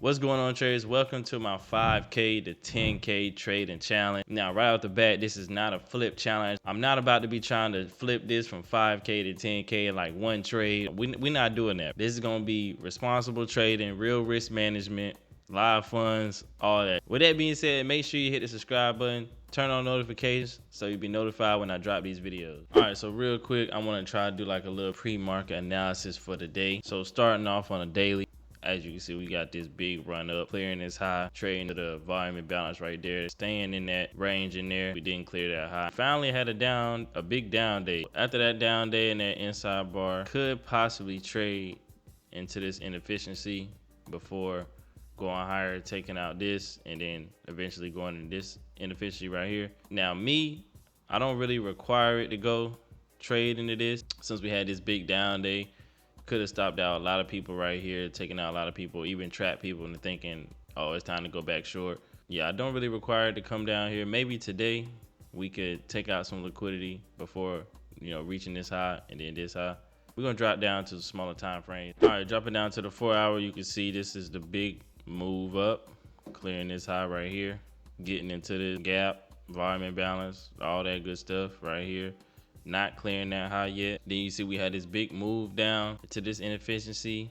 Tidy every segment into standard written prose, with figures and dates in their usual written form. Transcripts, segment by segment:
What's going on, traders? Welcome to my 5K to 10K trading challenge. Now, right off the bat, this is not a flip challenge. I'm not about to be trying to flip this from 5K to 10K in like one trade. We're not doing that. This is going to be responsible trading, real risk management, live funds, all that. With that being said, make sure you hit the subscribe button, turn on notifications so you'll be notified when I drop these videos. All right, so real quick, I want to try to do like a little pre-market analysis for the day. So starting off on a daily, as you can see, we got this big run up, clearing this high, trading to the volume imbalance right there, staying in that range in there. We didn't clear that high. Finally had a big down day. After that down day and that inside bar, could possibly trade into this inefficiency before going higher, taking out this, and then eventually going into this inefficiency right here. Now me, I don't really require it to go trade into this since we had this big down day. Could have stopped out a lot of people right here, taking out a lot of people, even trapped people into thinking, oh, it's time to go back short. Yeah, I don't really require it to come down here. Maybe today we could take out some liquidity before, reaching this high and then this high. We're gonna drop down to the smaller time frame. All right, dropping down to the 4 hour, you can see this is the big move up, clearing this high right here, getting into the gap, volume imbalance, all that good stuff right here. Not clearing that high yet. Then you see we had this big move down to this inefficiency.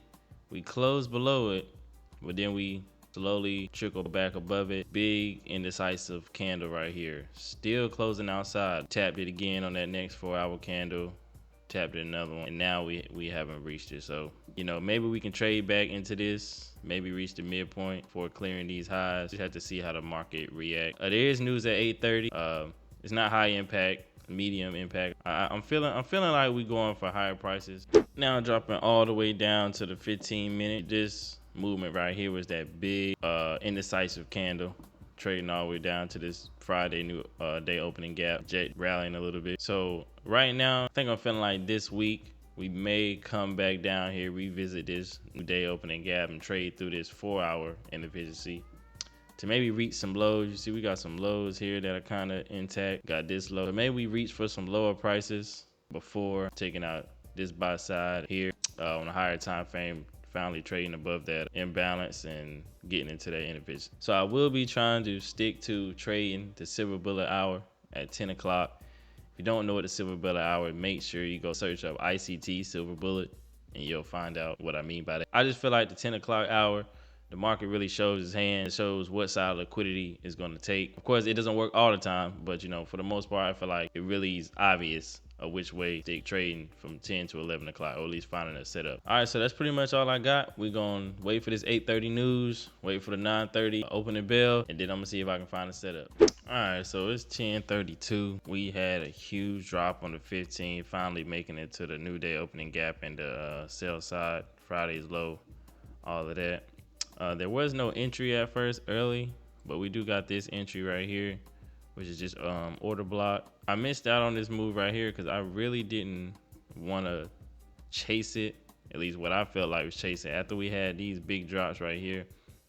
We closed below it, but then we slowly trickle back above it. Big indecisive candle right here. Still closing outside. Tapped it again on that next 4 hour candle. Tapped it another one. And now we haven't reached it. So, maybe we can trade back into this. Maybe reach the midpoint for clearing these highs. Just have to see how the market react. There is news at 8:30. It's not high impact, medium impact. I'm feeling like we going for higher prices. Now dropping all the way down to the 15-minute. This movement right here was that big indecisive candle, trading all the way down to this Friday new day opening gap, jet rallying a little bit. So right now, I think I'm feeling like this week we may come back down here, revisit this new day opening gap, and trade through this 4 hour inefficiency to maybe reach some lows. You see we got some lows here that are kind of intact. Got this low. But maybe we reach for some lower prices before taking out this buy side here on a higher time frame, finally trading above that imbalance and getting into that inefficiency. So I will be trying to stick to trading the silver bullet hour at 10 o'clock. If you don't know what the silver bullet hour, make sure you go search up ICT silver bullet and you'll find out what I mean by that. I just feel like the 10 o'clock hour, the market really shows its hand. It shows what side of liquidity is going to take. Of course, it doesn't work all the time, but for the most part, I feel like it really is obvious of which way to trading from 10 to 11 o'clock, or at least finding a setup. All right, so that's pretty much all I got. We're going to wait for this 8:30 news, wait for the 9:30 opening bell, and then I'm going to see if I can find a setup. All right, so it's 10:32. We had a huge drop on the 15, finally making it to the new day opening gap and the sell side, Friday's low, all of that. There was no entry at first early, but we do got this entry right here, which is just order block. I missed out on this move right here because I really didn't want to chase it, at least what I felt like was chasing. After we had these big drops right here,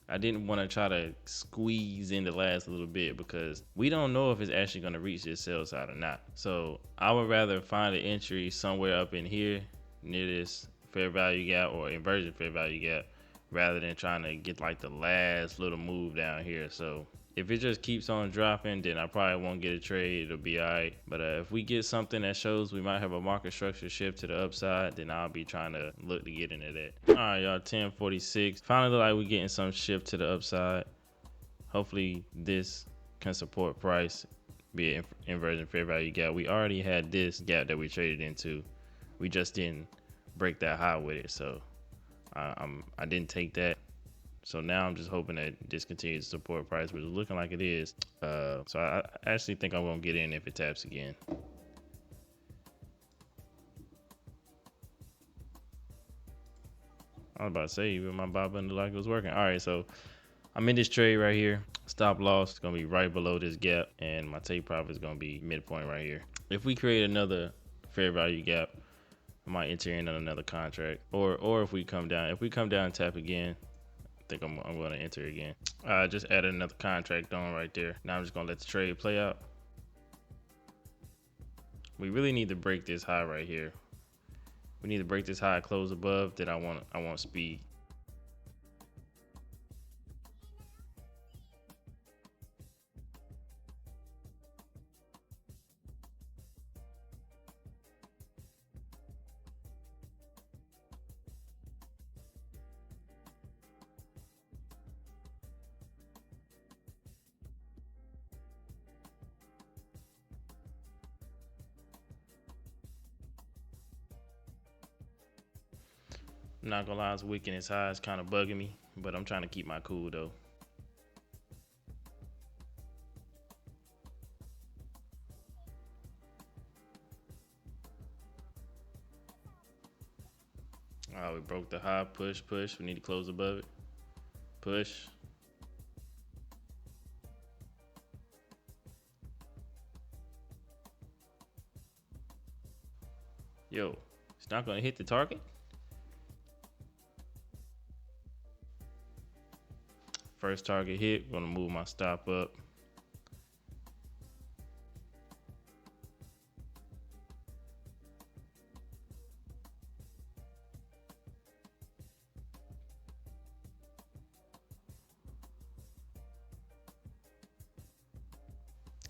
I didn't want to try to squeeze in the last little bit because we don't know if it's actually going to reach this sell side or not. So I would rather find an entry somewhere up in here near this fair value gap or inversion fair value gap, rather than trying to get like the last little move down here. So if it just keeps on dropping, then I probably won't get a trade. It'll be all right. But if we get something that shows we might have a market structure shift to the upside, then I'll be trying to look to get into that. All right, y'all, 10:46. Finally look like we're getting some shift to the upside. Hopefully this can support price, be it inversion fair value gap. We already had this gap that we traded into. We just didn't break that high with it. So I didn't take that. So now I'm just hoping that this continues to support price, which is looking like it is. So I actually think I'm going to get in if it taps again. I was about to say, even my buy button looked like it was working. All right, so I'm in this trade right here. Stop loss is going to be right below this gap, and my take profit is going to be midpoint right here. If we create another fair value gap, I might enter in on another contract. Or if we come down and tap again, I think I'm going to enter again. Just added another contract on right there. Now I'm just going to let the trade play out. We really need to break this high right here. We need to break this high, close above. Then I want speed. I'm not gonna lie, it's wick and its high is kind of bugging me, but I'm trying to keep my cool though. All right, we broke the high. Push, push. We need to close above it. Push. Yo, it's not gonna hit the target. First target hit. Gonna move my stop up.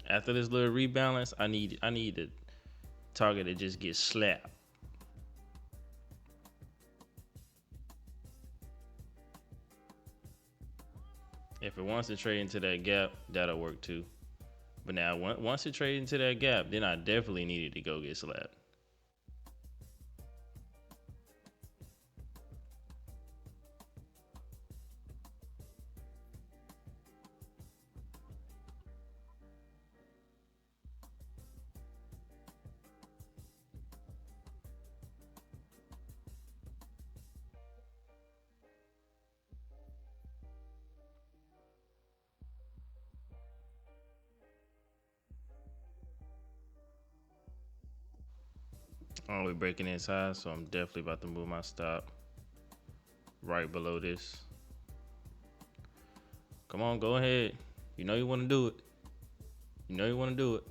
After this little rebalance, I need the target to just get slapped. If it wants to trade into that gap, that'll work too. But now, once it trades into that gap, then I definitely needed to go get slapped. Oh, we're breaking its high, so I'm definitely about to move my stop right below this. Come on, go ahead. You know you want to do it. You know you want to do it.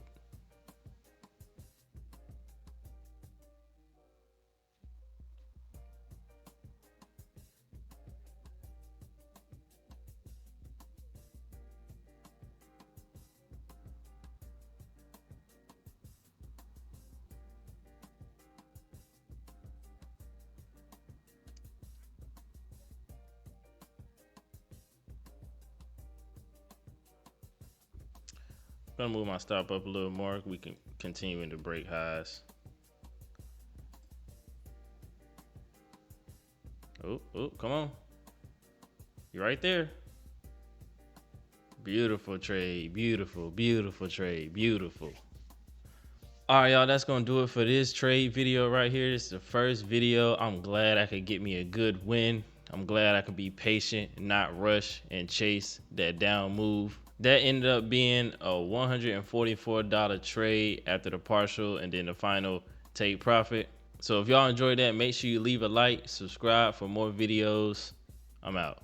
I'm gonna move my stop up a little more. We can continue to break highs. Oh, come on. You're right there. Beautiful trade. Beautiful, beautiful trade. Beautiful. All right, y'all, that's gonna do it for this trade video right here. This is the first video. I'm glad I could get me a good win. I'm glad I could be patient and not rush and chase that down move. That ended up being a $144 trade after the partial and then the final take profit. So if y'all enjoyed that, make sure you leave a like, subscribe for more videos. I'm out.